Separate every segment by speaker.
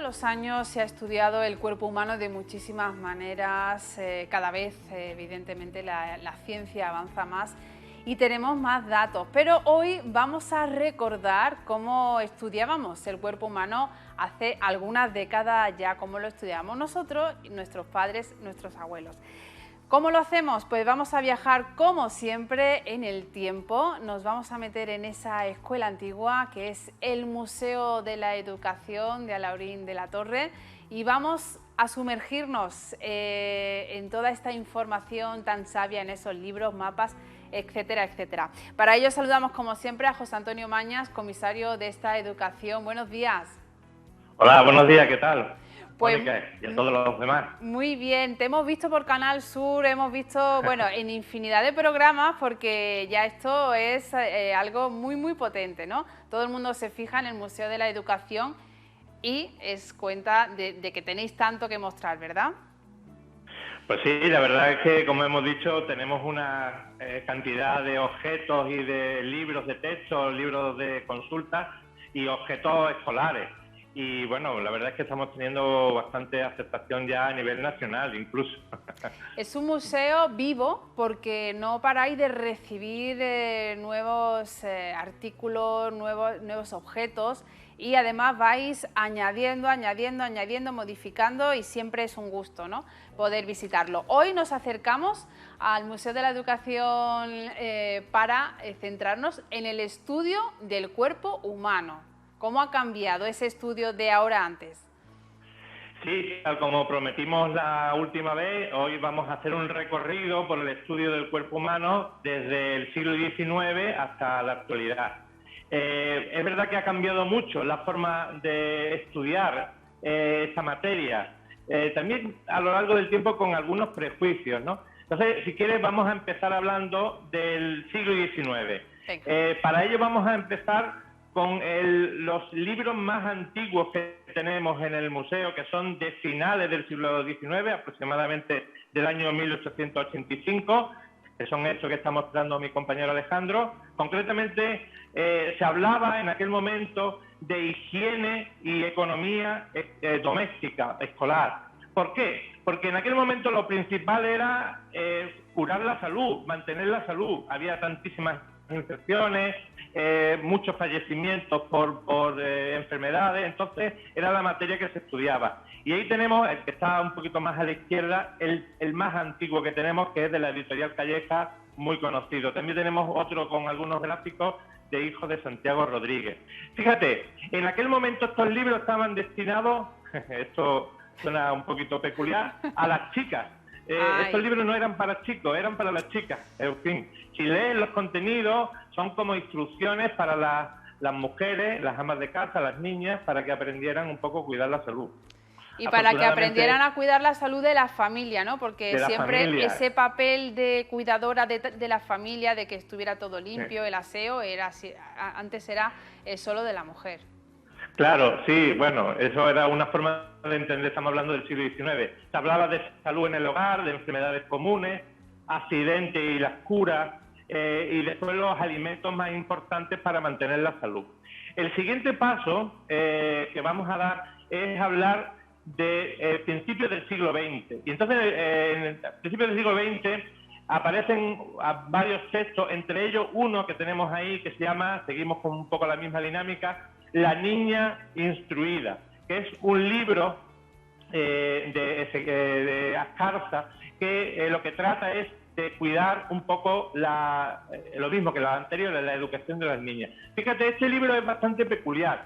Speaker 1: los años se ha estudiado el cuerpo humano de muchísimas maneras, cada vez evidentemente la ciencia avanza más y tenemos más datos, pero hoy vamos a recordar cómo estudiábamos el cuerpo humano hace algunas décadas ya, cómo lo estudiábamos nosotros, nuestros padres, nuestros abuelos. ¿Cómo lo hacemos? Pues vamos a viajar como siempre en el tiempo, nos vamos a meter en esa escuela antigua que es el Museo de la Educación de Alhaurín de la Torre y vamos a sumergirnos en toda esta información tan sabia en esos libros, mapas, etcétera, etcétera. Para ello saludamos como siempre a José Antonio Mañas, comisario de esta educación. Buenos días.
Speaker 2: Hola, buenos días, ¿qué tal?
Speaker 1: Pues,
Speaker 2: Mónica, y a todos los demás.
Speaker 1: Muy bien, te hemos visto por Canal Sur, hemos visto, bueno, en infinidad de programas porque ya esto es algo muy potente, ¿no? Todo el mundo se fija en el Museo de la Educación y es cuenta de que tenéis tanto que mostrar, ¿verdad?
Speaker 2: Pues sí, la verdad es que, como hemos dicho, tenemos una cantidad de objetos y de libros de texto, libros de consultas y objetos escolares. Y bueno, la verdad es que estamos teniendo bastante aceptación ya a nivel nacional incluso.
Speaker 1: Es un museo vivo porque no paráis de recibir nuevos artículos, nuevos objetos y además vais añadiendo, modificando y siempre es un gusto, ¿no?, poder visitarlo. Hoy nos acercamos al Museo de la Educación para centrarnos en el estudio del cuerpo humano. ¿Cómo ha cambiado ese estudio de ahora a antes?
Speaker 2: Sí, tal como prometimos la última vez, hoy vamos a hacer un recorrido por el estudio del cuerpo humano desde el siglo XIX hasta la actualidad. Es verdad que ha cambiado mucho la forma de estudiar esta materia, también a lo largo del tiempo con algunos prejuicios, ¿no? Entonces, si quieres, vamos a empezar hablando del siglo XIX. Para ello vamos a empezar con los libros más antiguos que tenemos en el museo, que son de finales del siglo XIX, aproximadamente del año 1885, que son estos que está mostrando mi compañero Alejandro. Concretamente, se hablaba en aquel momento de higiene y economía doméstica, escolar. ¿Por qué? Porque en aquel momento lo principal era curar la salud, mantener la salud. Había tantísimas infecciones, muchos fallecimientos por enfermedades, entonces era la materia que se estudiaba. Y ahí tenemos, el que está un poquito más a la izquierda, el más antiguo que tenemos, que es de la editorial Calleja, muy conocido. También tenemos otro con algunos gráficos de Hijo de Santiago Rodríguez. Fíjate, en aquel momento estos libros estaban destinados, esto suena un poquito peculiar, a las chicas. Estos libros no eran para chicos, eran para las chicas. En fin, si lees los contenidos, son como instrucciones para las mujeres, las amas de casa, las niñas, para que aprendieran un poco a cuidar la salud.
Speaker 1: Y para que aprendieran a cuidar la salud de la familia, ¿no? Porque siempre ese papel de cuidadora de la familia, de que estuviera todo limpio, el aseo, antes era solo de la mujer.
Speaker 2: Claro, sí, bueno, eso era una forma de entender, estamos hablando del siglo XIX. Se hablaba de salud en el hogar, de enfermedades comunes, accidentes y las curas, y después los alimentos más importantes para mantener la salud. El siguiente paso que vamos a dar es hablar de principios del siglo XX. Y entonces, en el principio del siglo XX aparecen varios textos, entre ellos uno que tenemos ahí que se llama, seguimos con un poco la misma dinámica, La niña instruida, que es un libro de Ascarza que lo que trata es de cuidar un poco lo mismo que los anteriores, la educación de las niñas. Fíjate, este libro es bastante peculiar,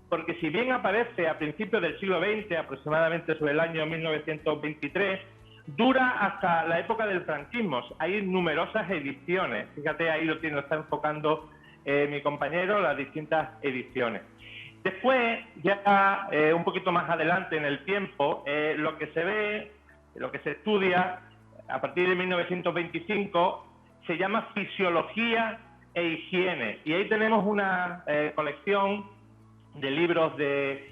Speaker 2: porque si bien aparece a principios del siglo XX, aproximadamente sobre el año 1923, dura hasta la época del franquismo. Hay numerosas ediciones. Fíjate, ahí lo está enfocando mi compañero, las distintas ediciones. Después, ya un poquito más adelante en el tiempo, lo que se ve, lo que se estudia a partir de 1925, se llama Fisiología e Higiene. Y ahí tenemos una colección de libros de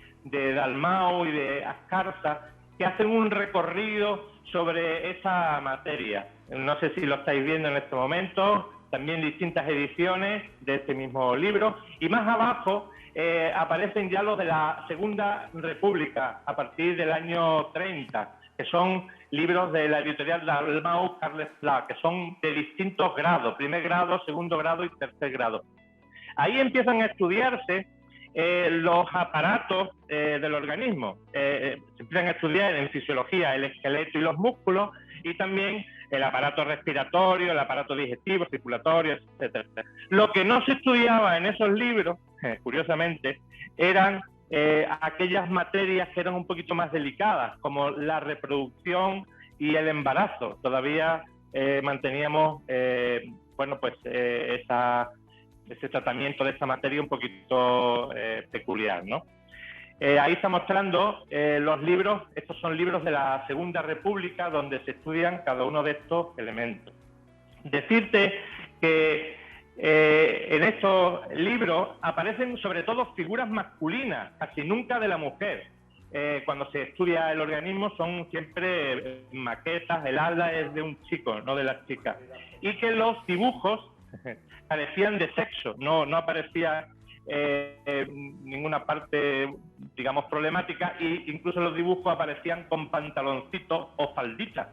Speaker 2: Dalmau y de Ascarza que hacen un recorrido sobre esa materia. No sé si lo estáis viendo en este momento. también distintas ediciones de este mismo libro, y más abajo aparecen ya los de la Segunda República, a partir del año 30, que son libros de la editorial Dalmau Carles Pla, que son de distintos grados, primer grado, segundo grado y tercer grado. Ahí empiezan a estudiarse los aparatos del organismo. Se empiezan a estudiar en fisiología el esqueleto y los músculos, y también el aparato respiratorio, el aparato digestivo, circulatorio, etcétera. Lo que no se estudiaba en esos libros, curiosamente, eran aquellas materias que eran un poquito más delicadas, como la reproducción y el embarazo. Todavía manteníamos ese tratamiento de esta materia un poquito peculiar, ¿no? Ahí está mostrando los libros. Estos son libros de la Segunda República, donde se estudian cada uno de estos elementos. Decirte que en estos libros aparecen sobre todo figuras masculinas, casi nunca de la mujer. Cuando se estudia el organismo son siempre maquetas, el ala es de un chico, no de las chicas. Y que los dibujos carecían de sexo, no aparecía ninguna parte, digamos, problemática, e incluso los dibujos aparecían con pantaloncitos o falditas,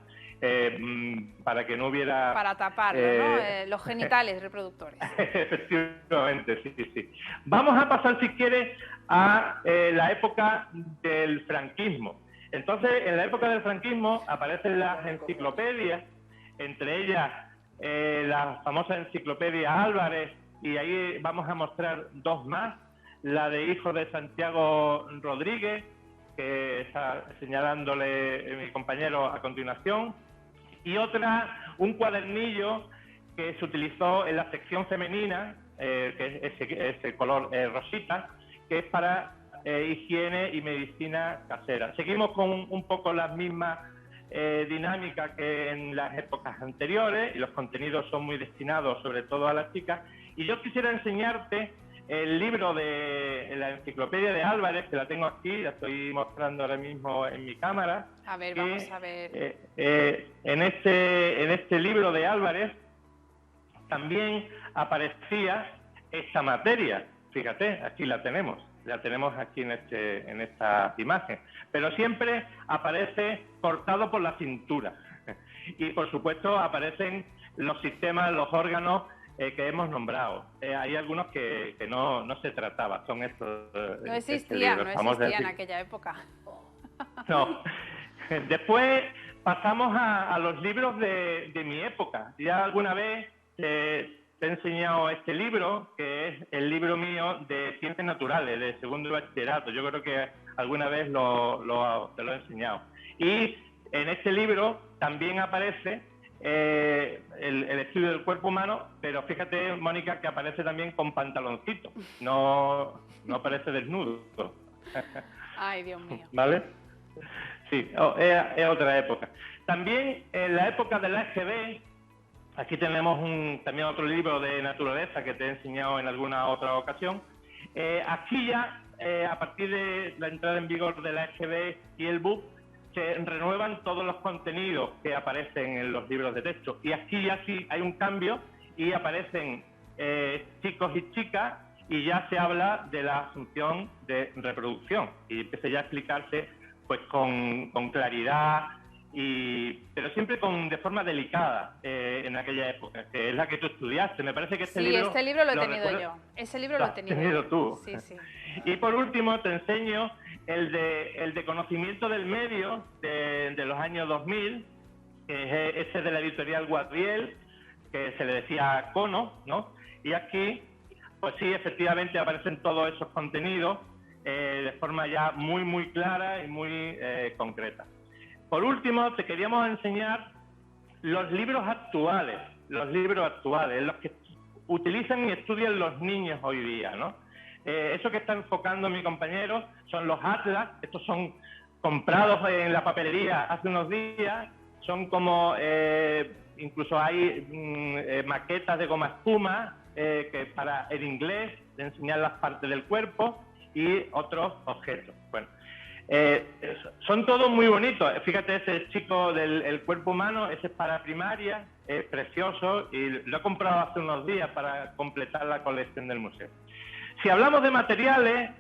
Speaker 2: para que no hubiera...
Speaker 1: Para taparlo, ¿no? Los genitales reproductores.
Speaker 2: Efectivamente, sí. Vamos a pasar, si quieres, a la época del franquismo. Entonces, en la época del franquismo aparecen las enciclopedias, entre ellas la famosa enciclopedia Álvarez, y ahí vamos a mostrar dos más, la de Hijo de Santiago Rodríguez, que está señalándole mi compañero a continuación, y otra, un cuadernillo que se utilizó en la sección femenina, que es ese color rosita, que es para higiene y medicina casera. Seguimos con un poco las mismas dinámicas que en las épocas anteriores, y los contenidos son muy destinados sobre todo a las chicas. Y yo quisiera enseñarte el libro de la enciclopedia de Álvarez, que la tengo aquí, la estoy mostrando ahora mismo en mi cámara.
Speaker 1: A ver, vamos a ver.
Speaker 2: En este libro de Álvarez también aparecía esta materia. Fíjate, aquí la tenemos aquí en esta imagen. Pero siempre aparece cortado por la cintura. Y por supuesto aparecen los sistemas, los órganos que hemos nombrado. Hay algunos que no se trataba, son estos.
Speaker 1: No existían en aquella época.
Speaker 2: No. Después pasamos a los libros de mi época. Ya alguna vez te he enseñado este libro, que es el libro mío de Ciencias Naturales, de segundo bachillerato. Yo creo que alguna vez te lo he enseñado. Y en este libro también aparece el estudio del cuerpo humano, pero fíjate, Mónica, que aparece también con pantaloncito, no aparece desnudo.
Speaker 1: Ay, Dios mío.
Speaker 2: ¿Vale? Sí, es otra época. También en la época del AGB, aquí tenemos también otro libro de naturaleza que te he enseñado en alguna otra ocasión. Aquí ya, a partir de la entrada en vigor del AGB y el BUP, se renuevan todos los contenidos que aparecen en los libros de texto. Y aquí ya sí hay un cambio y aparecen chicos y chicas, y ya se habla de la función de reproducción. Y empieza ya a explicarse pues con claridad, pero siempre de forma delicada en aquella época, que es la que tú estudiaste. Me parece que este libro...
Speaker 1: Sí, este libro lo he tenido yo. Ese libro lo he tenido
Speaker 2: tú.
Speaker 1: Sí, sí.
Speaker 2: Y por último te enseño el de conocimiento del medio de los años 2000, que es ese de la editorial Guadiel, que se le decía Cono, ¿no? Y aquí, pues sí, efectivamente aparecen todos esos contenidos de forma ya muy clara y muy concreta. Por último, te queríamos enseñar los libros actuales, los que utilizan y estudian los niños hoy día, ¿no? Eso que está enfocando mi compañero son los atlas. Estos son comprados en la papelería hace unos días, son como, incluso hay maquetas de goma espuma, que en inglés, de enseñar las partes del cuerpo y otros objetos. Bueno, Son todos muy bonitos. Fíjate, ese chico del el cuerpo humano, ese es para primaria, es precioso y lo he comprado hace unos días para completar la colección del museo. Si hablamos de materiales,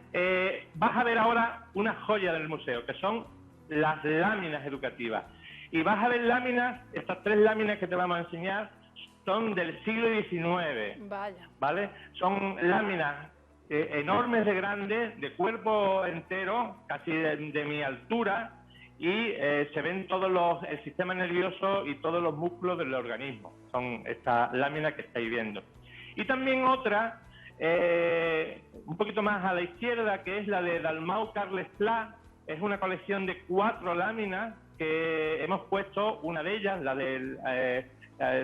Speaker 2: vas a ver ahora una joya del museo, que son las láminas educativas. Y vas a ver láminas, estas 3 láminas que te vamos a enseñar, son del siglo XIX.
Speaker 1: Vaya.
Speaker 2: ¿Vale? Son láminas enormes de grandes, de cuerpo entero, casi de mi altura, y se ven el sistema nervioso y todos los músculos del organismo. Son estas láminas que estáis viendo. Y también otra, un poquito más a la izquierda, que es la de Dalmau Carles Pla. Es una colección de 4 láminas que hemos puesto, una de ellas, la del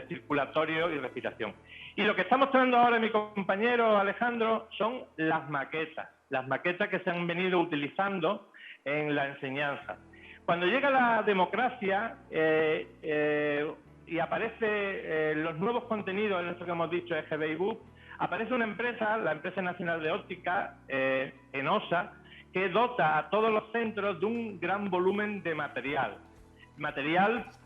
Speaker 2: circulatorio y respiración. Y lo que está mostrando ahora mi compañero Alejandro son las maquetas que se han venido utilizando en la enseñanza. Cuando llega la democracia y aparece los nuevos contenidos en esto que hemos dicho, EGB Book, aparece una empresa, la Empresa Nacional de Óptica, ENOSA, que dota a todos los centros de un gran volumen de material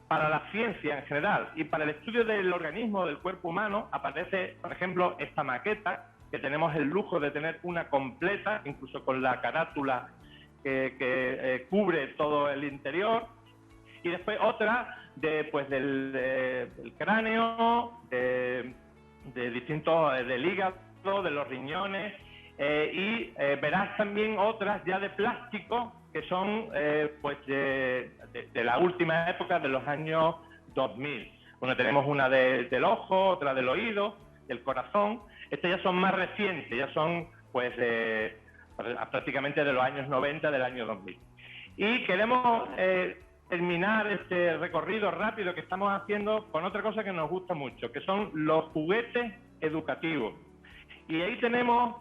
Speaker 2: para la ciencia en general y para el estudio del organismo, del cuerpo humano. Aparece, por ejemplo, esta maqueta, que tenemos el lujo de tener una completa, incluso con la carátula que cubre todo el interior, y después otra del cráneo, de distintos, del hígado, de los riñones, y verás también otras ya de plástico, que son de la última época, de los años 2000. Bueno, tenemos una del ojo, otra del oído, del corazón. Estas ya son más recientes, ya son prácticamente de los años 90, del año 2000. Y queremos terminar este recorrido rápido que estamos haciendo con otra cosa que nos gusta mucho, que son los juguetes educativos. Y ahí tenemos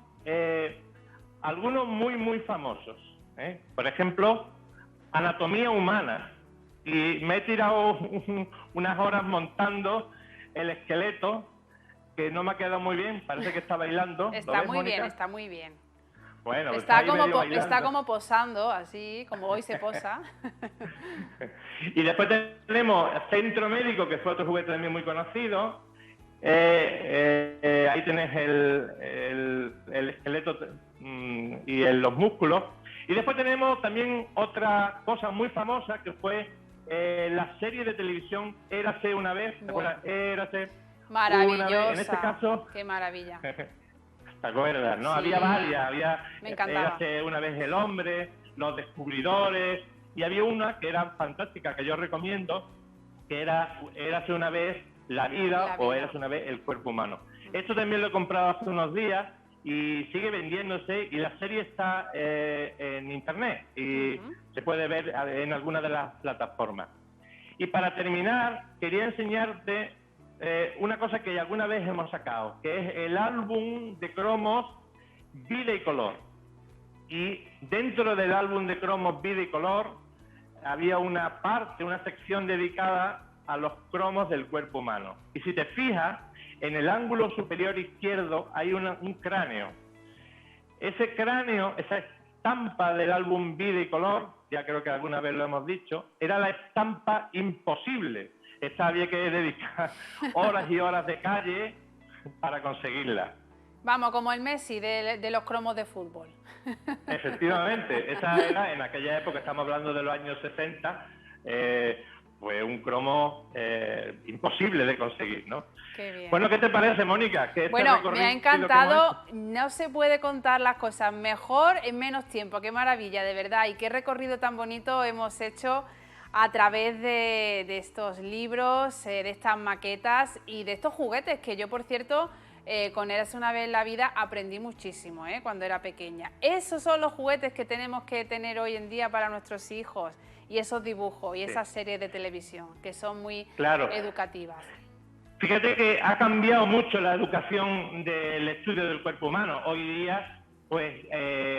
Speaker 2: algunos muy famosos. Por ejemplo, anatomía humana. Y me he tirado unas horas montando el esqueleto, que no me ha quedado muy bien, parece que está bailando.
Speaker 1: Está muy bien, está muy bien.
Speaker 2: Bueno,
Speaker 1: está como posando, así como hoy se posa.
Speaker 2: Y después tenemos Centro Médico, que fue otro juguete también muy conocido. Ahí tenés el esqueleto y los músculos. Y después tenemos también otra cosa muy famosa, que fue la serie de televisión Érase una vez. ¿Te acuerdas? Érase
Speaker 1: maravillosa.
Speaker 2: una vez. En este caso...
Speaker 1: Qué maravilla.
Speaker 2: ¿Te acuerdas? ¿No? Sí. Había varias.
Speaker 1: Me encantaba.
Speaker 2: Érase una vez el hombre, los descubridores, y había una que era fantástica, que yo recomiendo, que era Érase una vez la vida o Érase una vez el cuerpo humano. Esto también lo he comprado hace unos días y sigue vendiéndose, y la serie está en internet y se puede ver en alguna de las plataformas. Y para terminar, quería enseñarte una cosa que alguna vez hemos sacado, que es el álbum de cromos Vida y Color. Y dentro del álbum de cromos Vida y Color había una sección dedicada a los cromos del cuerpo humano. Y si te fijas, en el ángulo superior izquierdo hay un cráneo. Ese cráneo, esa estampa del álbum Vida y Color, ya creo que alguna vez lo hemos dicho, era la estampa imposible. Esta había que dedicar horas y horas de calle para conseguirla.
Speaker 1: Vamos, como el Messi de los cromos de fútbol.
Speaker 2: Efectivamente, esa era, en aquella época, estamos hablando de los años 60, fue un cromo imposible de conseguir, ¿no?
Speaker 1: Qué bien.
Speaker 2: Bueno, ¿qué te parece, Mónica?
Speaker 1: Bueno, me ha encantado, no se puede contar las cosas mejor en menos tiempo, qué maravilla, de verdad, y qué recorrido tan bonito hemos hecho a través de estos libros, de estas maquetas y de estos juguetes, que yo, por cierto, con Érase una vez en la vida aprendí muchísimo cuando era pequeña. Esos son los juguetes que tenemos que tener hoy en día para nuestros hijos, y esos dibujos y esas series de televisión, que son muy educativas.
Speaker 2: Fíjate que ha cambiado mucho la educación del estudio del cuerpo humano. Hoy día, pues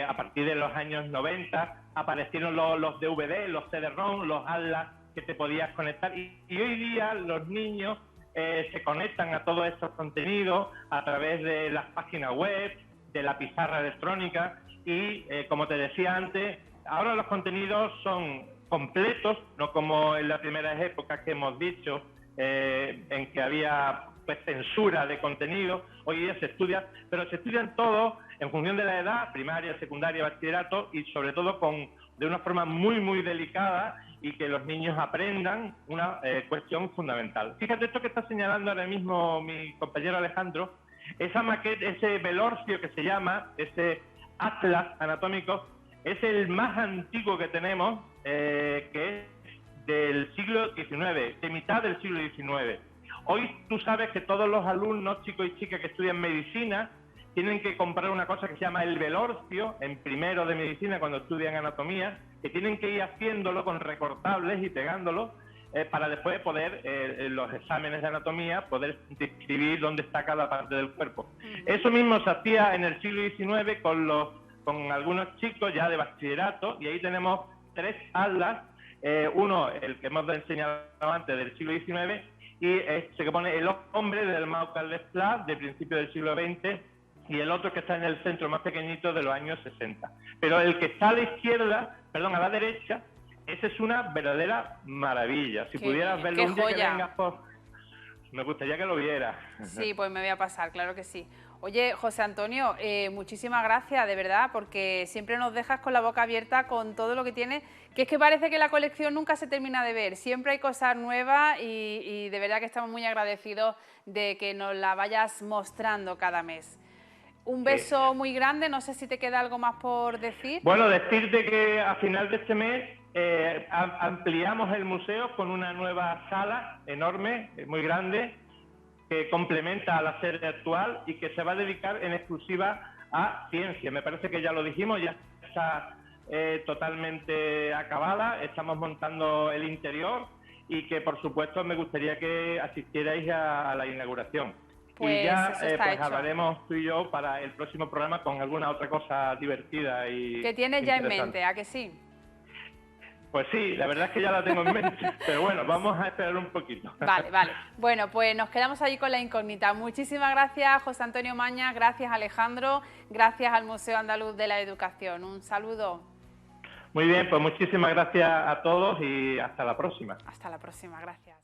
Speaker 2: a partir de los años 90, aparecieron los DVD, los CD-ROM, los atlas que te podías conectar. Y hoy día los niños se conectan a todos estos contenidos a través de las páginas web, de la pizarra electrónica y, como te decía antes, ahora los contenidos son completos, no como en las primeras épocas que hemos dicho, en que había pues censura de contenido. Hoy día se estudia, pero se estudian todos en función de la edad, primaria, secundaria, bachillerato, y sobre todo de una forma muy delicada, y que los niños aprendan una cuestión fundamental. Fíjate esto que está señalando ahora mismo mi compañero Alejandro, esa maqueta, ese velorcio que se llama, ese atlas anatómico, es el más antiguo que tenemos, que es del siglo XIX, de mitad del siglo XIX. Hoy tú sabes que todos los alumnos, chicos y chicas que estudian medicina, tienen que comprar una cosa que se llama el velorcio, en primero de medicina cuando estudian anatomía, que tienen que ir haciéndolo con recortables y pegándolo, para después poder, en los exámenes de anatomía, poder describir dónde está cada parte del cuerpo. Eso mismo se hacía en el siglo XIX con algunos chicos ya de bachillerato, y ahí tenemos 3 atlas, uno, el que hemos enseñado antes, del siglo XIX, y se que pone el hombre del Maucal Desplat, de principio del siglo XX, y el otro que está en el centro más pequeñito, de los años 60. Pero el que está a la izquierda, perdón, a la derecha, ese es una verdadera maravilla. Si pudieras verlo un día que vengas, me gustaría que lo vieras.
Speaker 1: Sí, pues me voy a pasar, claro que sí. Oye, José Antonio, muchísimas gracias, de verdad, porque siempre nos dejas con la boca abierta con todo lo que tiene, que es que parece que la colección nunca se termina de ver, siempre hay cosas nuevas, y de verdad que estamos muy agradecidos de que nos la vayas mostrando cada mes. Un beso muy grande, no sé si te queda algo más por decir.
Speaker 2: Bueno, decirte que a final de este mes ampliamos el museo con una nueva sala enorme, muy grande, que complementa a la sede actual y que se va a dedicar en exclusiva a ciencia. Me parece que ya lo dijimos, ya está totalmente acabada, estamos montando el interior, y que por supuesto me gustaría que asistierais a la inauguración.
Speaker 1: Pues
Speaker 2: y ya
Speaker 1: pues
Speaker 2: hablaremos tú y yo para el próximo programa con alguna otra cosa divertida y
Speaker 1: que tienes ya en mente, ¿a que sí?
Speaker 2: Pues sí, la verdad es que ya la tengo en mente, pero bueno, vamos a esperar un poquito.
Speaker 1: Vale. Bueno, pues nos quedamos ahí con la incógnita. Muchísimas gracias, José Antonio Mañas, gracias, Alejandro, gracias al Museo Andaluz de la Educación. Un saludo.
Speaker 2: Muy bien, pues muchísimas gracias a todos y hasta la próxima.
Speaker 1: Hasta la próxima, gracias.